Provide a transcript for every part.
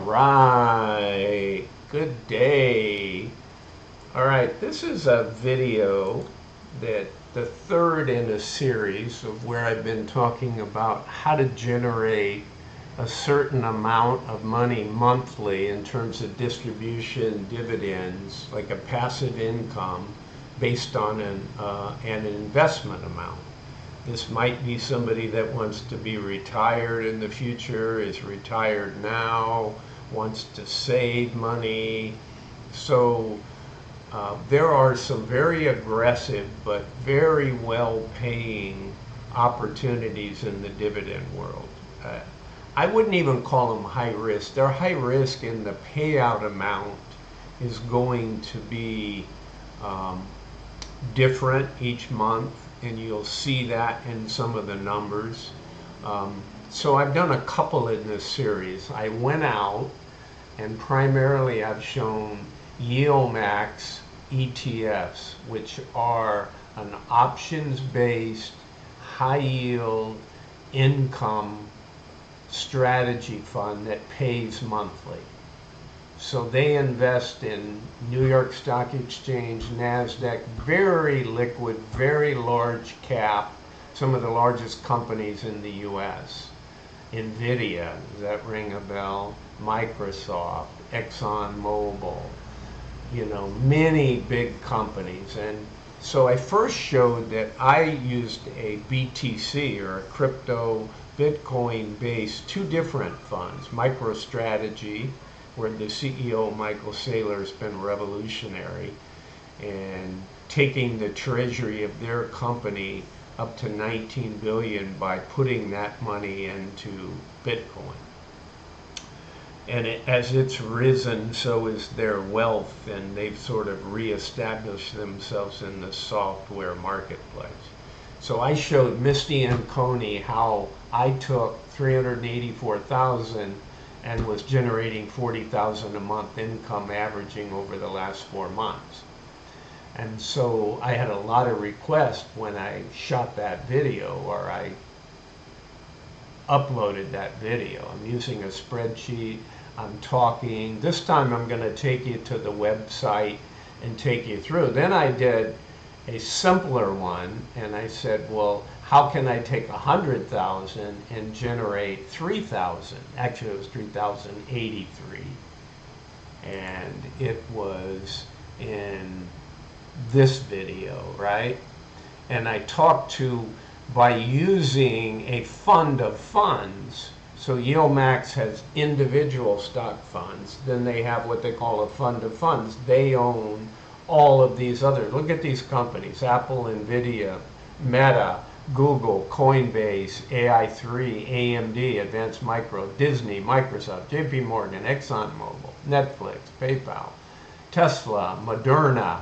right, good day. All right, this is a video that the third in a series of where I've been talking about how to generate a certain amount of money monthly in terms of distribution dividends, like a passive income based on an investment amount. This might be somebody that wants to be retired in the future, is retired now, wants to save money. So there are some very aggressive but very well paying opportunities in the dividend world. I wouldn't even call them high risk. They're high risk in the payout amount is going to be different each month, and you'll see that in some of the numbers. So I've done a couple in this series. I went out and primarily I've shown yield max ETFs, which are an options-based high yield income strategy fund that pays monthly. So they invest in New York Stock Exchange, NASDAQ, very liquid, very large cap, some of the largest companies in the US. Nvidia, does that ring a bell? Microsoft, ExxonMobil, many big companies. And so I first showed that I used a BTC, or a crypto Bitcoin based, two different funds, MicroStrategy, where the CEO, Michael Saylor, has been revolutionary and taking the treasury of their company up to 19 billion by putting that money into Bitcoin. And as it's risen, so is their wealth, and they've sort of reestablished themselves in the software marketplace. So I showed Misty and Coney how I took 384,000 and was generating 40,000 a month income averaging over the last 4 months. And so I had a lot of requests when I shot that video, or I uploaded that video. I'm using a spreadsheet, I'm talking. This time I'm going to take you to the website and take you through. Then I did a simpler one, and I said, well, how can I take 100,000 and generate 3,000? Actually, it was 3,083, and it was in this video, right? And I talked to, by using a fund of funds. So YieldMax has individual stock funds. Then they have what they call a fund of funds. They own all of these others. Look at these companies: Apple, Nvidia, Meta, Google, Coinbase, AI3, AMD, Advanced Micro, Disney, Microsoft, JP Morgan, ExxonMobil, Netflix, PayPal, Tesla, Moderna,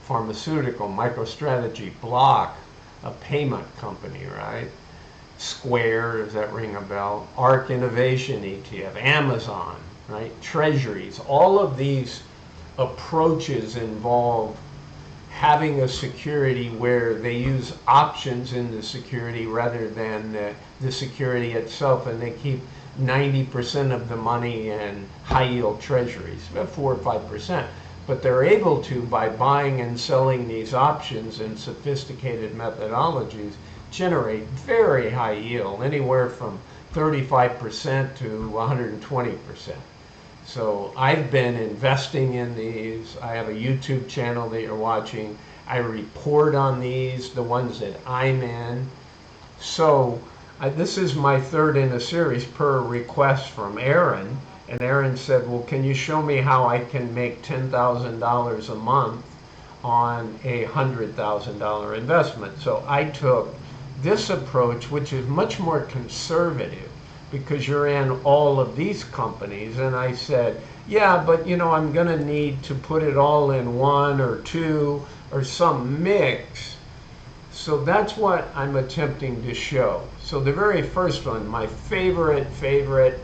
pharmaceutical, MicroStrategy, Block, a payment company, right? Square, does that ring a bell? ARK Innovation ETF, Amazon, right? Treasuries. All of these approaches involve having a security where they use options in the security rather than the security itself, and they keep 90% of the money in high yield treasuries, about 4 or 5%. But they're able to, by buying and selling these options in sophisticated methodologies, generate very high yield, anywhere from 35% to 120%. So I've been investing in these. I have a YouTube channel that you're watching. I report on these, the ones that I'm in. So this is my third in a series per request from Aaron. And Aaron said, well, can you show me how I can make $10,000 a month on a $100,000 investment? So I took this approach, which is much more conservative, because you're in all of these companies. And I said, yeah, but I'm going to need to put it all in one or two or some mix. So that's what I'm attempting to show. So the very first one, my favorite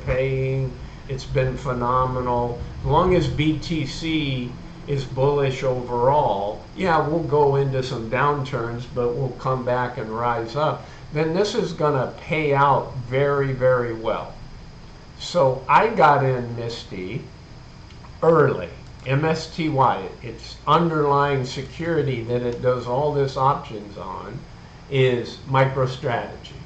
paying, it's been phenomenal. As long as BTC is bullish overall, yeah, we'll go into some downturns, but we'll come back and rise up. Then this is going to pay out very, very well. So I got in Misty early. MSTY, its underlying security that it does all this options on is MicroStrategy.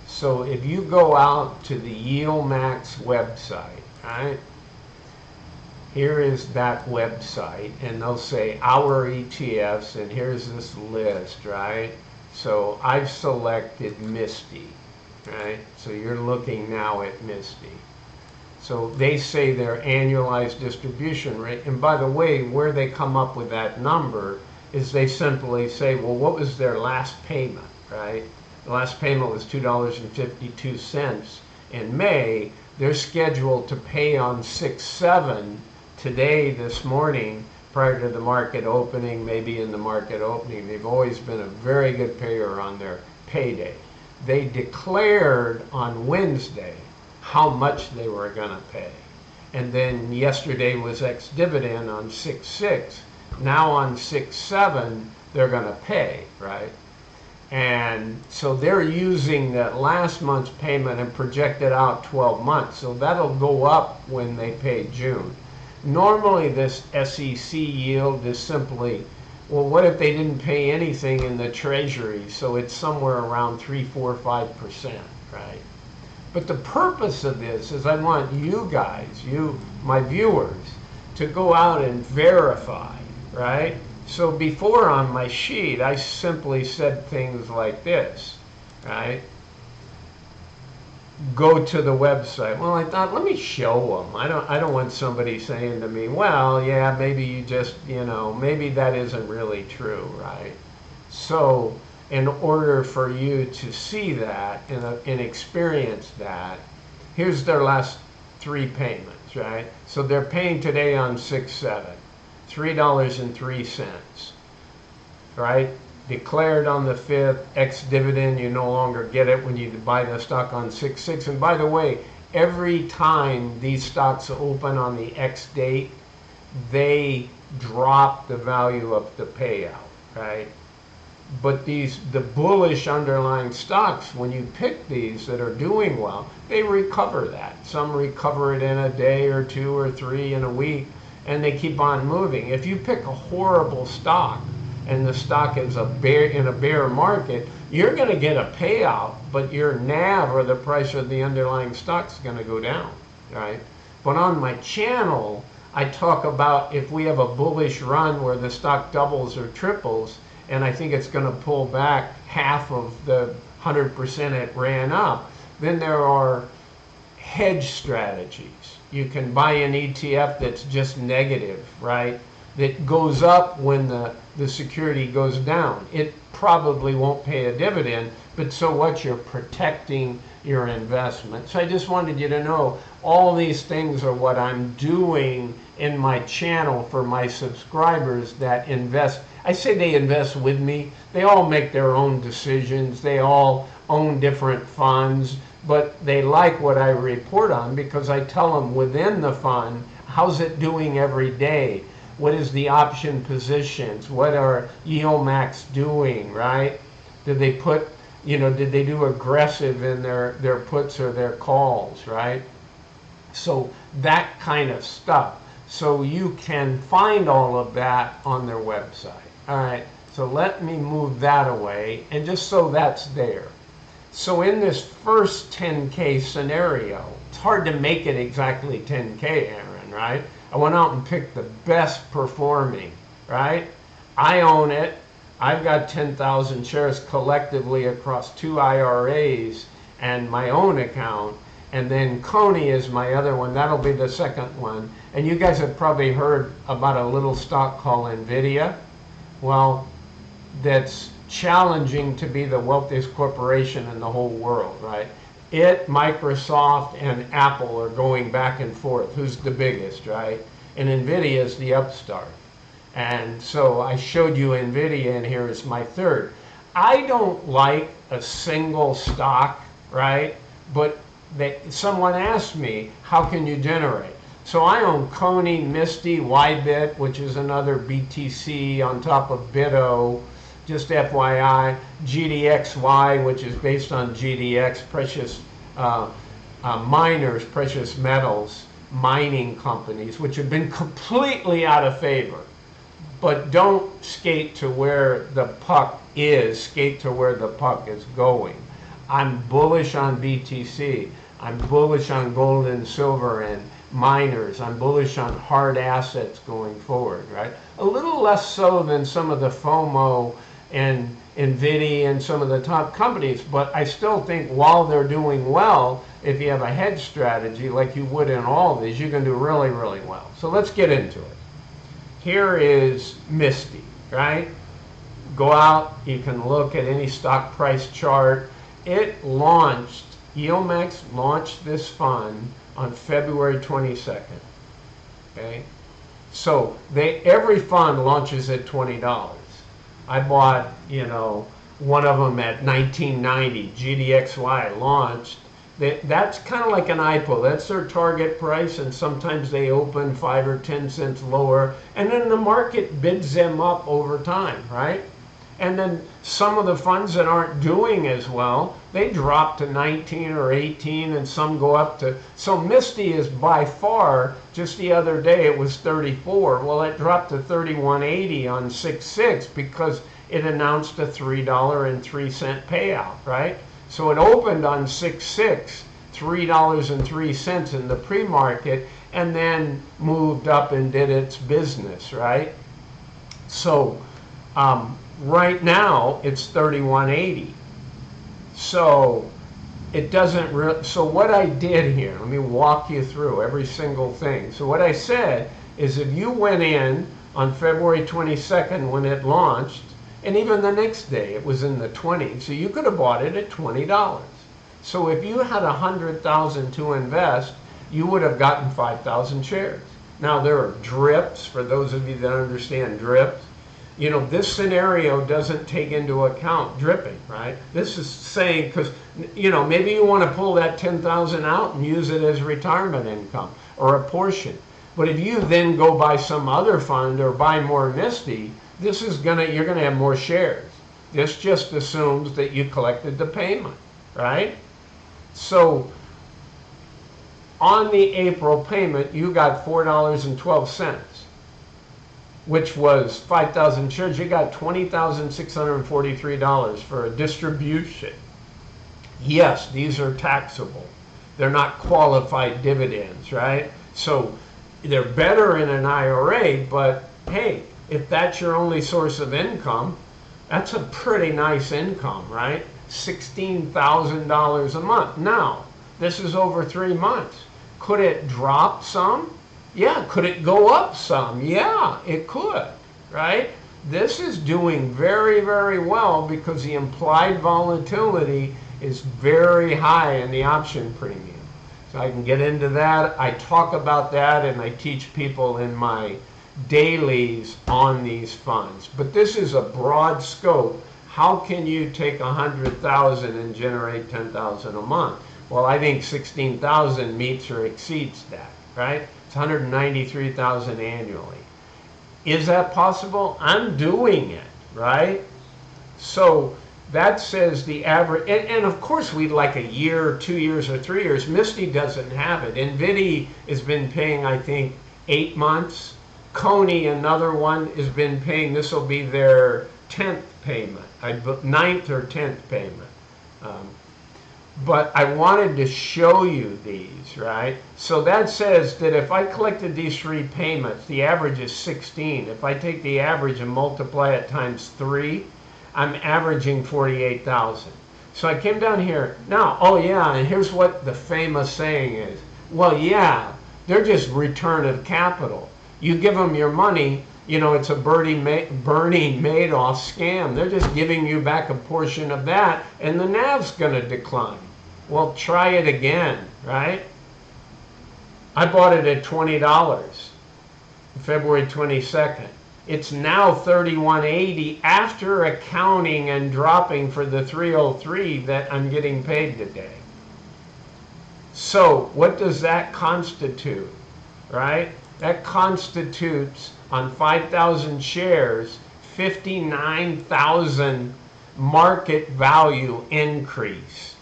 So if you go out to the YieldMax website, right? Here is that website, and they'll say our ETFs, and here's this list, right? So I've selected Misty, right? So you're looking now at Misty. So they say their annualized distribution rate, and by the way, where they come up with that number is they simply say, well, what was their last payment, right? The last payment was $2.52 in May. They're scheduled to pay on 6/7 today, this morning, prior to the market opening, maybe in the market opening. They've always been a very good payer on their payday. They declared on Wednesday how much they were going to pay. And then yesterday was ex-dividend on 6/6. Now on 6/7, they're going to pay, right? And so they're using that last month's payment and project it out 12 months. So that'll go up when they pay June. Normally this SEC yield is simply, well, what if they didn't pay anything in the Treasury? So it's somewhere around 3, 4, 5%, right? But the purpose of this is I want you guys, my viewers, to go out and verify, right? So before on my sheet, I simply said things like this, right? Go to the website. Well, I thought, let me show them. I don't want somebody saying to me, well, yeah, maybe you just, maybe that isn't really true, right? So in order for you to see that and experience that, here's their last 3 payments, right? So they're paying today on 6/7, $3.03, right? Declared on the 5th, ex-dividend, you no longer get it when you buy the stock on 6/6. And by the way, every time these stocks open on the X date, they drop the value of the payout, right? But the bullish underlying stocks, when you pick these that are doing well, they recover that. Some recover it in a day or 2 or 3 in a week, and they keep on moving. If you pick a horrible stock, and the stock is in a bear market, you're going to get a payout, but your NAV, or the price of the underlying stock, is going to go down, right? But on my channel, I talk about if we have a bullish run where the stock doubles or triples, and I think it's going to pull back half of the 100% it ran up, then there are hedge strategies. You can buy an ETF that's just negative, right? That goes up when the security goes down. It probably won't pay a dividend, but so what? You're protecting your investment. So I just wanted you to know all these things are what I'm doing in my channel for my subscribers that invest. I say they invest with me. They all make their own decisions. They all own different funds, but they like what I report on because I tell them within the fund, how's it doing every day? What is the option positions? What are YieldMax doing, right? Did they put, did they do aggressive in their puts or their calls, right? So that kind of stuff. So you can find all of that on their website. All right, so let me move that away, and just so that's there. So in this first 10K scenario, it's hard to make it exactly 10K, Aaron, right? I went out and picked the best performing, right? I own it. I've got 10,000 shares collectively across 2 IRAs and my own account. And then Coney is my other one. That'll be the second one. And you guys have probably heard about a little stock called NVIDIA. Well, that's challenging to be the wealthiest corporation in the whole world, right? It, Microsoft, and Apple are going back and forth. Who's the biggest, right? And NVIDIA is the upstart. And so I showed you NVIDIA, and here is my third. I don't like a single stock, right? But someone asked me, how can you generate? So I own Coney, Misty, Ybit, which is another BTC on top of BITO. Just FYI, GDXY, which is based on GDX, precious miners, precious metals, mining companies, which have been completely out of favor. But don't skate to where the puck is, skate to where the puck is going. I'm bullish on BTC. I'm bullish on gold and silver and miners. I'm bullish on hard assets going forward, right? A little less so than some of the FOMO and NVIDIA and some of the top companies, but I still think while they're doing well, if you have a hedge strategy like you would in all of these, you can do really, really well. So let's get into it. Here is Misty, right? Go out, you can look at any stock price chart. It launched, EOMax launched this fund on February 22nd, okay? So every fund launches at $20. I bought, one of them at $19.90, GDXY launched. That's kind of like an IPO. That's their target price, and sometimes they open 5 or 10 cents lower, and then the market bids them up over time, right? And then some of the funds that aren't doing as well, they drop to 19 or 18, and some go up to, so Misty is by far, just the other day it was 34. Well, it dropped to 31.80 on 6/6 because it announced a $3.03 payout, right? So it opened on 6/6, $3.03 in the pre-market, and then moved up and did its business, right? So right now it's 31.80. So it doesn't so what I did here, let me walk you through every single thing. So what I said is if you went in on February 22nd when it launched, and even the next day it was in the 20s, so you could have bought it at $20. So if you had $100,000 to invest, you would have gotten 5,000 shares. Now there are drips, for those of you that understand drips. This scenario doesn't take into account dripping, right? This is saying, because, maybe you want to pull that 10,000 out and use it as retirement income or a portion. But if you then go buy some other fund or buy more Misty, you're gonna have more shares. This just assumes that you collected the payment, right? So on the April payment, you got $4.12, which was 5,000 shares. You got $20,643 for a distribution. Yes, these are taxable. They're not qualified dividends, right? So they're better in an IRA, but hey, if that's your only source of income, that's a pretty nice income, right? $16,000 a month. Now, this is over 3 months. Could it drop some? Yeah. Could it go up some? Yeah, it could, right? This is doing very, very well because the implied volatility is very high in the option premium. So I can get into that. I talk about that and I teach people in my dailies on these funds. But this is a broad scope. How can you take 100,000 and generate 10,000 a month? Well, I think 16,000 meets or exceeds that, right? It's 193,000 annually. Is that possible? I'm doing it, right? So that says the average, and of course we'd like a year, 2 years, or 3 years. Misty doesn't have it. NVIDIA has been paying, I think, 8 months. Coney, another one, has been paying, this will be their 10th payment, 9th or 10th payment. But I wanted to show you these, right? So that says that if I collected these 3 payments, the average is 16. If I take the average and multiply it times 3, I'm averaging 48,000. So I came down here. Now, oh yeah, and here's what the famous saying is. Well, yeah, they're just return of capital. You give them your money, it's a Bernie Madoff scam. They're just giving you back a portion of that, and the NAV's going to decline. Well, try it again, right? I bought it at $20, February 22nd. It's now $31.80 after accounting and dropping for the 303 that I'm getting paid today. So what does that constitute, right? That constitutes on 5,000 shares, 59,000 market value increase.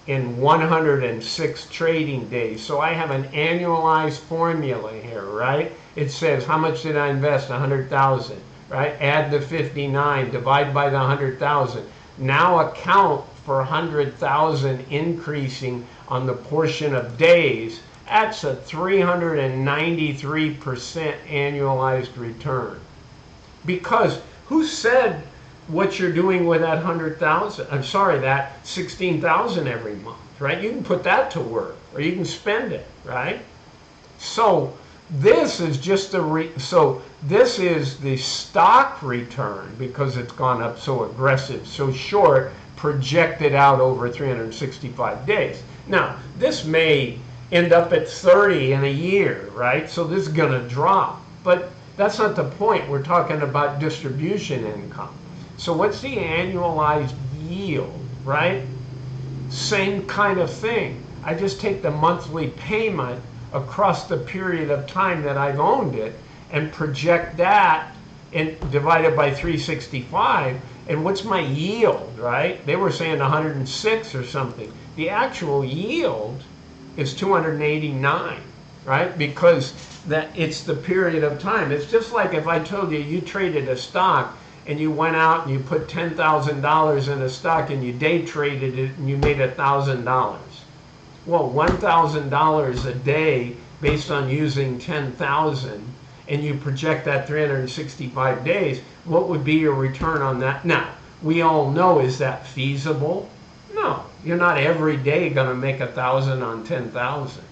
in 106 trading days. So I have an annualized formula here, right? It says, how much did I invest? 100,000, right? Add the 59, divide by the 100,000. Now account for 100,000 increasing on the portion of days. That's a 393% annualized return. Because who said what you're doing with that 100,000? I'm sorry, that 16,000 every month, right? You can put that to work, or you can spend it, right? So this is just this is the stock return, because it's gone up so aggressive, so short, projected out over 365 days. Now, this may end up at 30 in a year, right? So this is going to drop, but that's not the point. We're talking about distribution income. So what's the annualized yield, right? Same kind of thing. I just take the monthly payment across the period of time that I've owned it and project that and divide it by 365. And what's my yield, right? They were saying 106 or something. The actual yield is 289, right? Because it's the period of time. It's just like if I told you you traded a stock and you went out and you put $10,000 in a stock and you day traded it and you made $1,000. Well, $1,000 a day based on using 10,000, and you project that 365 days, what would be your return on that? Now, we all know, is that feasible? No, you're not every day going to make 1,000 on 10,000.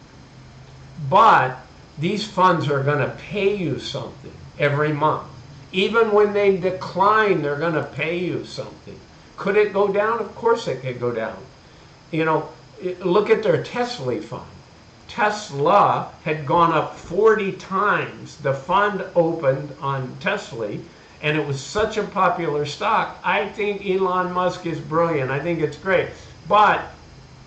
But these funds are going to pay you something every month. Even when they decline, they're going to pay you something. Could it go down? Of course it could go down. You know, look at their Tesla fund. Tesla had gone up 40 times. The fund opened on Tesla, and it was such a popular stock. I think Elon Musk is brilliant. I think it's great. But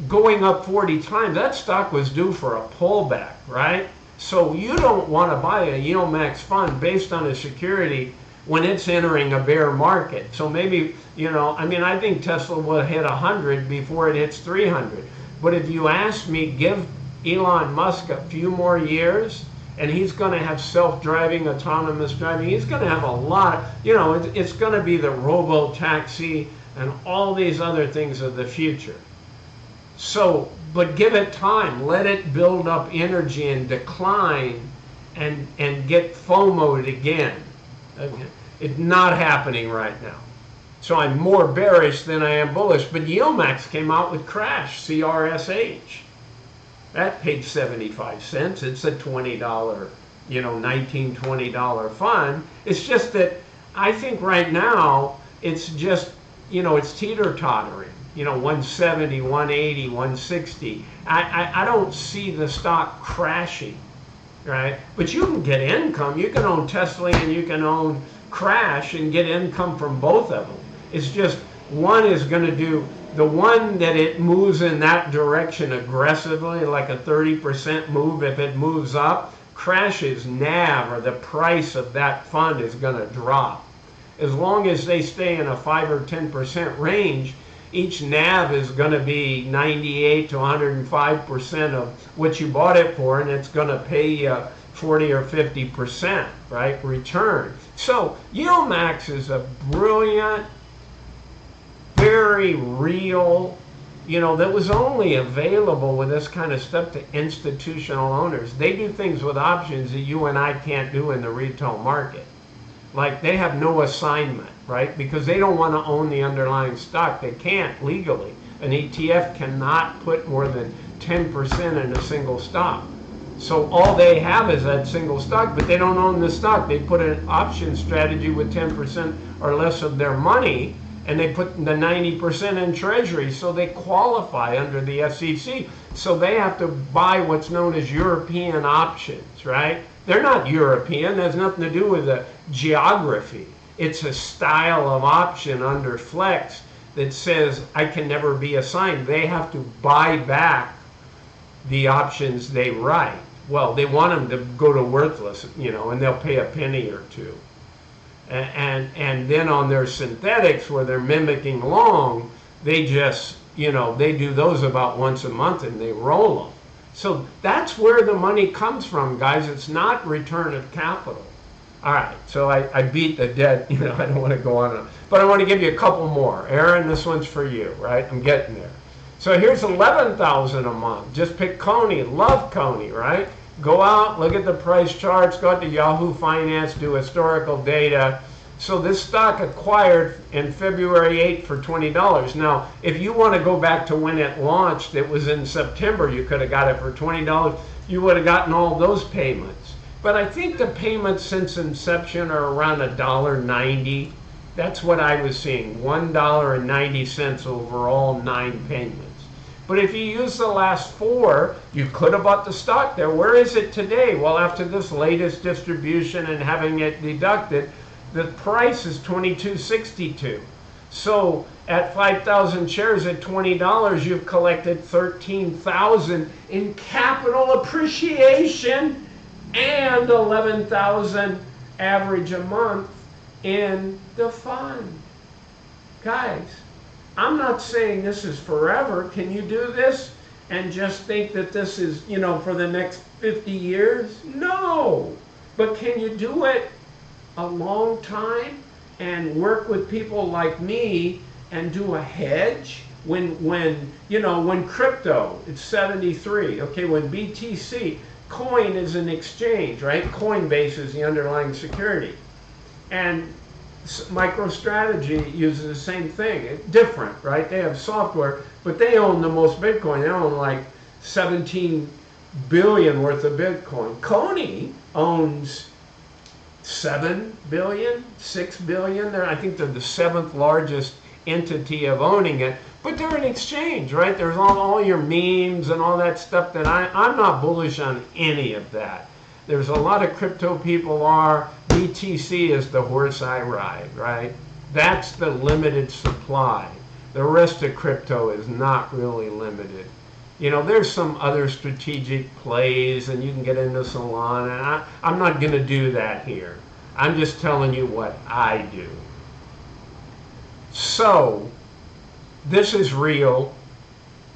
going up 40 times, that stock was due for a pullback, right? So you don't want to buy a yield max fund based on a security when it's entering a bear market. So maybe, you know, I mean, I think Tesla will hit 100 before it hits 300. But if you ask me, give Elon Musk a few more years, and he's going to have self-driving, autonomous driving. He's going to have a lot, you know, it's going to be the robo-taxi and all these other things of the future. So, but give it time. Let it build up energy and decline and get FOMO'd again. Okay. It's not happening right now. So I'm more bearish than I am bullish. But YieldMax came out with Crash, CRSH. That paid 75 cents. It's a $20, you know, $19, $20 fund. It's just that I think right now it's just, you know, it's teeter-tottering. You know, 170, 180, 160. I don't see the stock crashing, right? But you can get income. You can own Tesla and you can own Crash and get income from both of them. It's just one is going to do, the one that it moves in that direction aggressively, like a 30% move, if it moves up, Crash's NAV, or the price of that fund, is going to drop. As long as they stay in a 5 or 10% range, each NAV is going to be 98 to 105% of what you bought it for, and it's going to pay you 40 or 50%, right, return. So YieldMax is a brilliant, very real, you know, that was only available with this kind of stuff to institutional owners. They do things with options that you and I can't do in the retail market. Like, they have no assignment, right? Because they don't want to own the underlying stock. They can't legally. An ETF cannot put more than 10% in a single stock. So all they have is that single stock, but they don't own the stock. They put an option strategy with 10% or less of their money, and they put the 90% in treasury, so they qualify under the SEC. So they have to buy what's known as European options, right? They're not European. It has nothing to do with the geography. It's a style of option under Flex that says I can never be assigned. They have to buy back the options they write. Well, they want them to go to worthless, you know, and they'll pay a penny or two. And then on their synthetics, where they're mimicking long, they just they do those about once a month and they roll them. So that's where the money comes from, guys. It's not return of capital. All right, so I beat the dead, I don't want to go on, but I want to give you a couple more. Aaron, this one's for you, right? I'm getting there. So here's 11,000 a month. Just pick Coney, love Coney, right? Go out, look at the price charts, go out to Yahoo Finance, do historical data. So this stock acquired in February 8th for $20. Now, if you want to go back to when it launched, it was in September, you could have got it for $20. You would have gotten all those payments. But I think the payments since inception are around $1.90. That's what I was seeing, $1.90 over all 9 payments. But if you use the last 4, you could have bought the stock there. Where is it today? Well, after this latest distribution and having it deducted, the price is $22.62. So at 5,000 shares at $20, you've collected $13,000 in capital appreciation and $11,000 average a month in the fund. Guys, I'm not saying this is forever. Can you do this and just think that this is, for the next 50 years? No. But can you do it a long time and work with people like me and do a hedge? When crypto, it's 73. Okay, when BTC, coin is an exchange, right? Coinbase is the underlying security. And MicroStrategy uses the same thing. It's different, right? They have software, but they own the most Bitcoin. They own like 17 billion worth of Bitcoin. Coney owns 7 billion, 6 billion. I think they're the 7th largest entity of owning it. But they're an exchange, right? There's all your memes and all that stuff that I'm not bullish on any of that. There's a lot of crypto people are. BTC is the horse I ride, right? That's the limited supply. The rest of crypto is not really limited. There's some other strategic plays and you can get into Solana. And I'm not going to do that here. I'm just telling you what I do. So, this is real.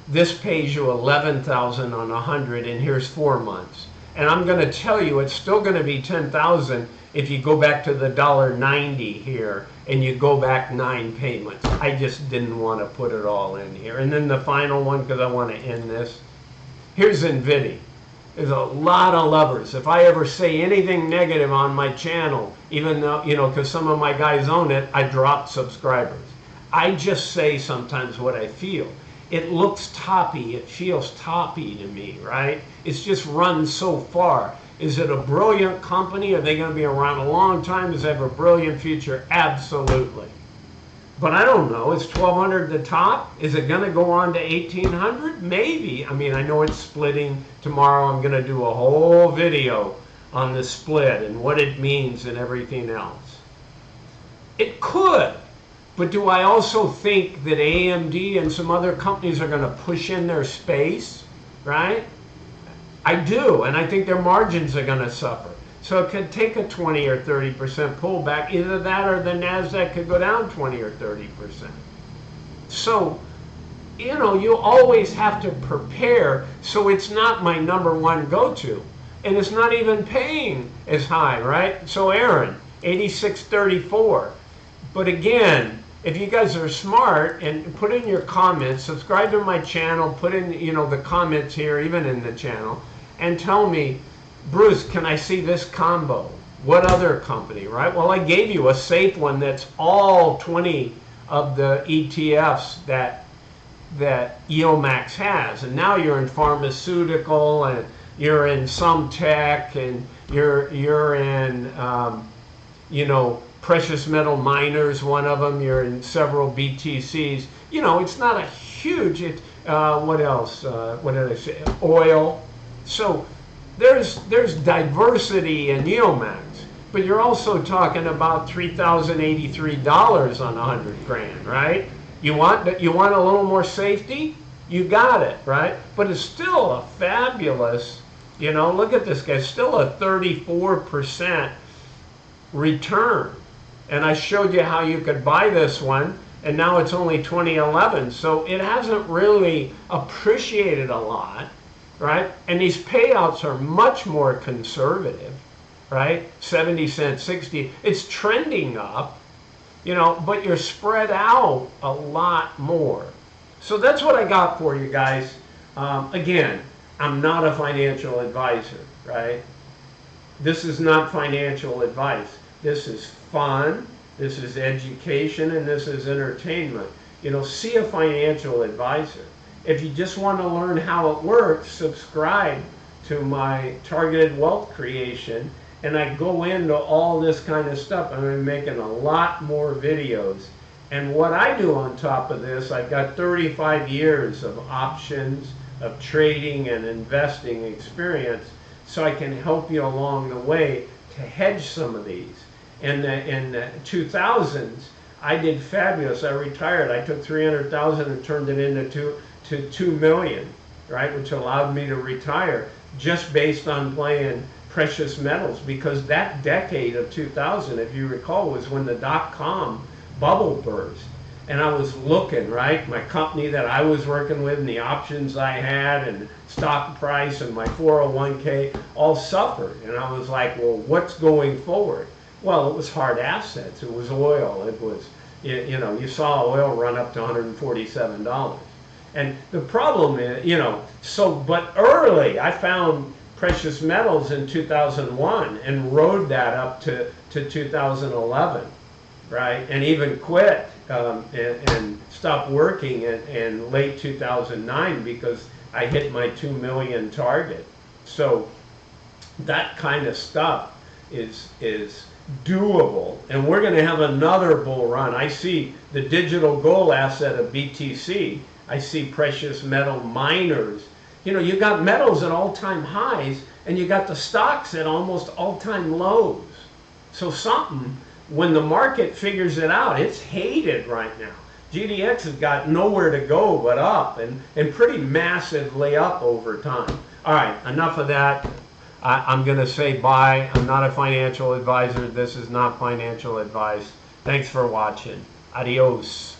This pays you 11,000 on 100, and here's 4 months. And I'm going to tell you it's still going to be 10,000 if you go back to the $1.90 here and you go back 9 payments. I just didn't want to put it all in here. And then the final one, because I want to end this. Here's NVIDIA. There's a lot of lovers. If I ever say anything negative on my channel, even though, because some of my guys own it, I drop subscribers. I just say sometimes what I feel. It looks toppy. It feels toppy to me, right? It's just run so far. Is it a brilliant company? Are they going to be around a long time? Does it have a brilliant future? Absolutely. But I don't know. Is 1,200 the top? Is it going to go on to 1,800? Maybe. I mean, I know it's splitting. Tomorrow I'm going to do a whole video on the split and what it means and everything else. It could. But do I also think that AMD and some other companies are going to push in their space, right? I do, and I think their margins are going to suffer. So it could take a 20 or 30% pullback. Either that or the NASDAQ could go down 20 or 30%. So, you always have to prepare. So it's not my #1 go-to. And it's not even paying as high, right? So Aaron, 86.34. But again, if you guys are smart and put in your comments, subscribe to my channel, put in, the comments here, even in the channel, and tell me, Bruce, can I see this combo? What other company, right? Well, I gave you a safe one that's all 20 of the ETFs that EOMax has. And now you're in pharmaceutical, and you're in some tech, and you're in, precious metal miners, one of them. You're in several BTCs. It's not a huge, what else? What did I say? Oil. So there's diversity in EOMax, but you're also talking about $3,083 on 100 grand, right? You want a little more safety? You got it, right? But it's still a fabulous, look at this guy, still a 34% return. And I showed you how you could buy this one and now it's only 2011. So it hasn't really appreciated a lot, right? And these payouts are much more conservative, right? 70 cents, 60. It's trending up, you know, but you're spread out a lot more. So that's what I got for you guys. Again, I'm not a financial advisor, right? This is not financial advice. This is fun, this is education, and this is entertainment. You know, see a financial advisor. If you just want to learn how it works, subscribe to my Targeted Wealth Creation, and I go into all this kind of stuff. I'm making a lot more videos. And what I do on top of this, I've got 35 years of options, of trading and investing experience, so I can help you along the way to hedge some of these. In the 2000s, I did fabulous. I retired. I took 300,000 and turned it into $2 million, right, which allowed me to retire just based on playing precious metals, because that decade of 2000, if you recall, was when the dot-com bubble burst. And I was looking, right, my company that I was working with and the options I had and stock price and my 401k all suffered. And I was like, well, what's going forward? Well, it was hard assets. It was oil. It was, you know, you saw oil run up to $147. And the problem is, you know, so, but early I found precious metals in 2001 and rode that up to 2011, right? And even quit and stopped working in late 2009 because I hit my 2 million target. So that kind of stuff is doable, and we're going to have another bull run. I see the digital gold asset of BTC. I see precious metal miners. You know, you got metals at all-time highs, and you got the stocks at almost all-time lows. So something, when the market figures it out, it's hated right now. GDX has got nowhere to go but up, and pretty massively up over time. All right, enough of that. I'm going to say bye. I'm not a financial advisor. This is not financial advice. Thanks for watching. Adios.